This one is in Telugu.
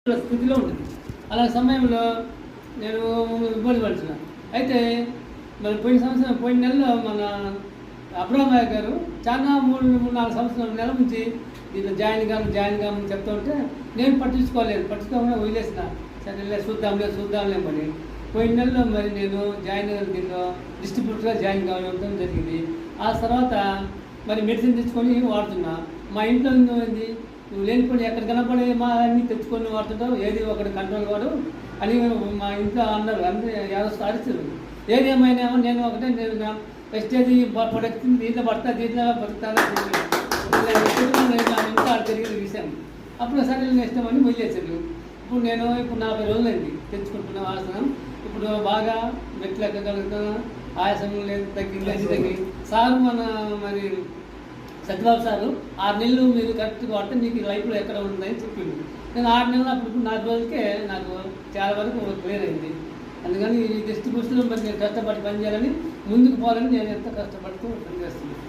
స్థితిలో ఉంటుంది. అలాంటి సమయంలో నేను ఇబ్బంది పడుతున్నా. అయితే మరి పోయిన నెలలో మన అబ్రహ్మయ్య గారు చాలా 3-4 సంవత్సరాల నెల నుంచి దీంట్లో జాయిన్ కామని చెప్తూ ఉంటే నేను పట్టించుకోకుండా వదిలేసిన. సరే చూద్దాంలే మరి పోయిన నెలలో మరి నేను దీంట్లో డిస్ట్రిబ్యూటర్గా జాయిన్ కావడం జరిగింది. ఆ తర్వాత మరి మెడిసిన్ తెచ్చుకొని వాడుతున్నా. మా ఇంట్లో ఏంది నువ్వు లేనిపోయి ఎక్కడ కనపడి మా అన్నీ తెచ్చుకొని వాడుతుంటావు, ఏది ఒకటి కంట్రోల్ వాడు అని మా ఇంట్లో అన్నారు. అందరూ ఎవరో అరిస్తారు. ఏదేమైనా నేను వెస్టేజ్ ప్రొడక్ట్ దీంట్లో దీంట్లో బతుకుతాను ఇంకా జరిగిన విషయం. అప్పుడు సరే ఇష్టం అని వదిలేసారు. ఇప్పుడు 40 రోజులైంది తెచ్చుకుంటున్న ఆసనం. ఇప్పుడు బాగా మెట్లు ఎక్కగలుగుతున్నా, ఆయాసం లేదు, తగ్గి సార్ మరి సత్యబాబు సారు 6 నెలలు మీరు కరెక్ట్గా వాడితే మీకు లైఫ్లో ఎక్కడ ఉందని చెప్పింది. నేను 6 నెలలు అప్పుడు 4 రోజులకే నాకు చాలా వరకు క్లియర్ అయింది. అందుకని ఈ డిస్ట్రిబ్యూషన్లో మరి నేను కష్టపడి పనిచేయాలని ముందుకు పోవాలని నేను ఎంత కష్టపడుతూ పనిచేస్తున్నాను.